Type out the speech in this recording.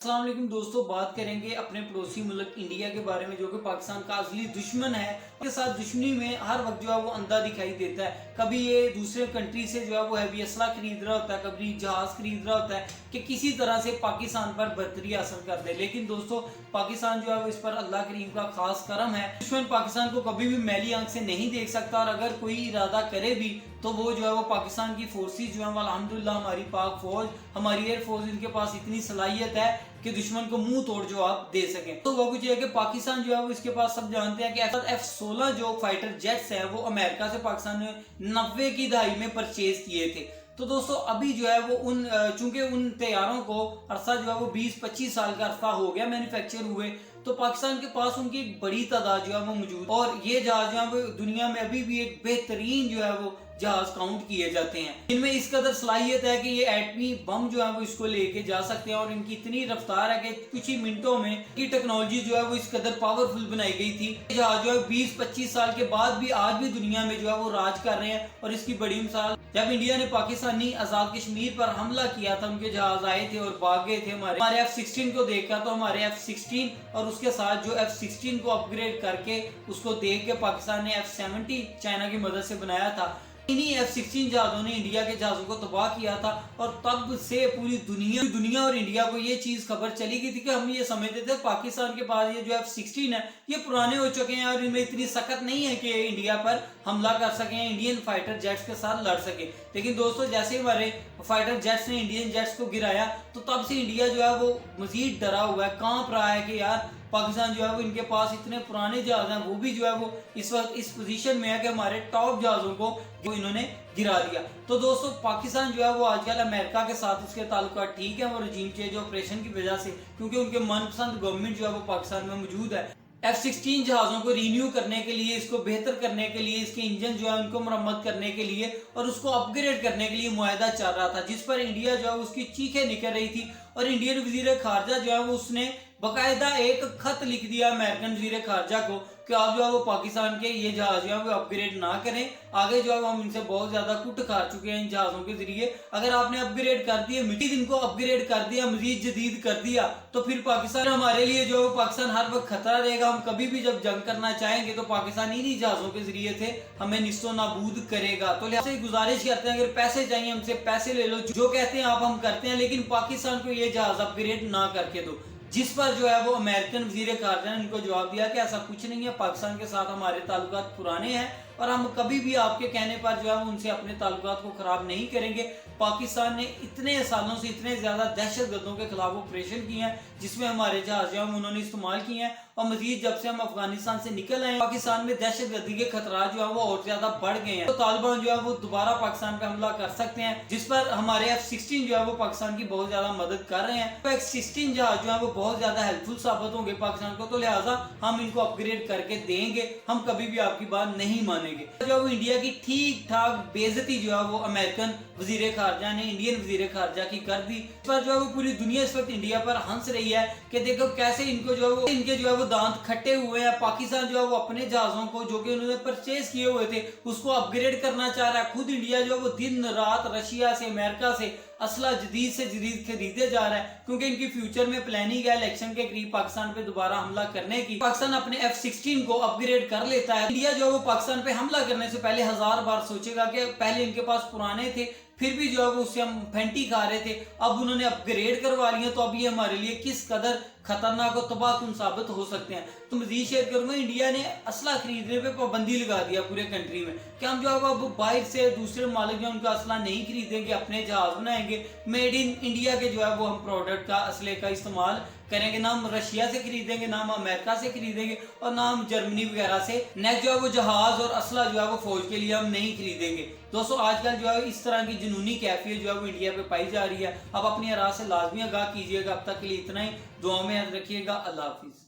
अस्सलाम वालेकुम दोस्तों, बात करेंगे अपने पड़ोसी मुल्क इंडिया के बारे में, जो कि पाकिस्तान का असली दुश्मन है। उसके साथ दुश्मनी में हर वक्त जो है वो अंधा दिखाई देता है। कभी ये दूसरे कंट्री से जो है वो हैवी असला खरीद रहा होता है, कभी जहाज खरीद रहा होता है कि किसी तरह से पाकिस्तान पर बर्तरी हासिल कर दे। लेकिन दोस्तों, पाकिस्तान जो है वो इस पर अल्लाह करीम का खास करम है। दुश्मन पाकिस्तान को कभी भी मैली आंख से नहीं देख सकता, और अगर कोई इरादा करे भी तो वो जो है वो पाकिस्तान की फोर्सेस जो है अल्हम्दुलिल्लाह, हमारी पाक फौज, हमारी एयर फोर्स, इनके पास इतनी सलाहियत है कि दुश्मन को मुंह तोड़ जवाब दे सके। तो वो कुछ है कि पाकिस्तान जो है वो इसके पास सब जानते हैं कि F-16 जो फाइटर जेट्स है वो अमेरिका से पाकिस्तान ने 90 की दहाई में परचेज किए थे। तो दोस्तों, अभी जो है वो चूंकि उन तैयारों को अरसा जो है वो 20-25 साल का अरसा हो गया मैन्युफैक्चर हुए, तो पाकिस्तान के पास उनकी एक बड़ी तादाद जो है वो मौजूद, और ये जहाज जो है वो दुनिया में अभी भी एक बेहतरीन जो है वो जहाज काउंट किए जाते हैं। इनमें इस कदर सलाहियत है कि ये एटमी बम जो है वो इसको लेके जा सकते हैं, और इनकी इतनी रफ्तार है कि कुछ ही मिनटों में की टेक्नोलॉजी जो है वो इस कदर पावरफुल बनाई गई थी। जहाज जो है 20-25 साल के बाद भी आज भी दुनिया में जो है वो राज कर रहे हैं। और इसकी बड़ी मिसाल, जब इंडिया ने पाकिस्तानी आजाद कश्मीर पर हमला किया था, उनके जहाज आए थे और भाग गए थे। हमारे F-16 को देखा तो हमारे F-16 और उसके साथ जो F-16 को अपग्रेड करके उसको देख के पाकिस्तान ने F-70 चाइना की मदद से बनाया था। इन्हीं F-16 जहाजों ने इंडिया के जहाजों को तबाह किया था, और तब से पूरी दुनिया और इंडिया को ये चीज खबर चली गई थी कि हम ये समझते थे पाकिस्तान के पास ये जो F-16 है ये पुराने हो चुके हैं, और इनमें इतनी सख्त नहीं है कि इंडिया पर हमला कर सके, इंडियन फाइटर जेट्स के साथ लड़ सके। लेकिन दोस्तों, जैसे हमारे फाइटर जेट्स ने इंडियन जेट्स को गिराया, तो तब से इंडिया जो है वो मजीद डरा हुआ है, कांप रहा है कि यार पाकिस्तान जो है वो इनके पास इतने पुराने जहाज हैं, वो भी जो है वो इस वक्त इस पोजीशन में है कि हमारे टॉप जहाजों को जो इन्होंने गिरा दिया। तो दोस्तों, पाकिस्तान जो है वो आजकल अमेरिका के साथ उसके ताल्लुकात ठीक है, वो रजीम चेंज ऑपरेशन की वजह से, क्योंकि उनके मनपसंद गवर्नमेंट जो है वो पाकिस्तान में मौजूद है। F-16 जहाज़ों को रिन्यू करने के लिए, इसको बेहतर करने के लिए, इसके इंजन जो है उनको मरम्मत करने के लिए और उसको अपग्रेड करने के लिए मुआहदा चल रहा था, जिस पर इंडिया जो है उसकी चीखें निकल रही थी। और इंडियन वजीर खारजा जो है वो उसने बाकायदा एक खत लिख दिया अमेरिकन वजीर खारजा को कि आप जो है वो पाकिस्तान के ये जहाज जो है वो अपग्रेड ना करें। आगे जो है हम इनसे बहुत ज्यादा कुट खा चुके हैं इन जहाजों के जरिए। अगर आपने अपग्रेड कर दिए, मजीद इनको अपग्रेड कर दिया, मजीद जदीद कर दिया, तो फिर पाकिस्तान हमारे लिए जो है पाकिस्तान हर वक्त खतरा रहेगा। हम कभी भी जब जंग करना चाहेंगे तो पाकिस्तान इन्हीं जहाजों के जरिए से हमें निस्तो नाबूद करेगा। तो लिहाजा गुजारिश करते हैं, अगर पैसे चाहिए हमसे पैसे ले लो, जो कहते हैं आप हम करते हैं, लेकिन पाकिस्तान को ये जहाज अपग्रेड ना करके दो। जिस पर जो है वो अमेरिकन वजीर खारजा ने इनको जवाब दिया कि ऐसा कुछ नहीं है, पाकिस्तान के साथ हमारे ताल्लुकात पुराने हैं और हम कभी भी आपके कहने पर जो है उनसे अपने ताल्लुकात को खराब नहीं करेंगे। पाकिस्तान ने इतने सालों से इतने ज्यादा दहशतगर्दों के खिलाफ ऑपरेशन किए हैं, जिसमें हमारे जहाज जो उन्होंने इस्तेमाल किए हैं। और मजीद जब से हम अफगानिस्तान से निकल आए, पाकिस्तान में दहशतगर्दी के खतरा जो है वो और ज्यादा बढ़ गए हैं। तो तालिबान जो है वो दोबारा पाकिस्तान पे हमला कर सकते हैं, जिस पर हमारे F-16 जो है वो पाकिस्तान की बहुत ज्यादा मदद कर रहे हैं। तो F-16 जहाज जो है वो बहुत ज्यादा हेल्पफुल साबित होंगे पाकिस्तान को, तो लिहाजा हम इनको अपग्रेड करके देंगे, हम कभी भी आपकी बात नहीं मानेंगे। जो है वो इंडिया की ठीक ठाक बेइज्जती जो है वो अमेरिकन वजीर खारजा ने इंडियन वजीर खारजा की कर दी। इस पर जो है वो पूरी दुनिया इस वक्त इंडिया पर हंस रही है कि देखो कैसे इनको जो है वो इनके जो है वो दांत खट्टे हुए हैं। पाकिस्तान जो है वो अपने जहाजों को जो कि उन्होंने परचेज किए हुए थे उसको अपग्रेड करना चाह रहा है। खुद इंडिया जो है वो दिन रात रशिया से, अमेरिका से असला जदीद से जदीद खरीदे जा रहा है, क्योंकि इनकी फ्यूचर में प्लानिंग है इलेक्शन के करीब पाकिस्तान पे दोबारा हमला करने की। पाकिस्तान अपने F-16 को अपग्रेड कर लेता है, इंडिया जो है वो पाकिस्तान पे हमला करने से पहले 1000 बार सोचेगा कि पहले इनके पास पुराने थे, फिर भी जो है वो उससे हम फेंटी खा रहे थे, अब उन्होंने अपग्रेड करवा लिया, तो अब ये हमारे लिए किस कदर खतरनाक और तबाहकुन साबित हो सकते हैं। तो मजीद शेयर करूंगा, इंडिया ने असला खरीदने पे पाबंदी लगा दिया पूरे कंट्री में कि हम जो है अब बाहर से दूसरे मालिक जो उनका असला नहीं खरीदेंगे, अपने जहाज बनाएंगे, मेड इन इंडिया के जो है वो हम प्रोडक्ट का असले का इस्तेमाल करेंगे। ना हम रशिया से खरीदेंगे, ना हम अमेरिका से खरीदेंगे, और ना हम जर्मनी वगैरह से नेक्स्ट जो है वो जहाज और असला जो है वो फौज के लिए हम नहीं खरीदेंगे। दोस्तों, आजकल जो है इस तरह की जुनूनी कैफियत जो है वो इंडिया पे पाई जा रही है। अब अपनी आराज से लाजमी आगाह कीजिएगा। अब तक के लिए इतना ही, दुआ में याद रखिएगा। अल्लाह हाफिज।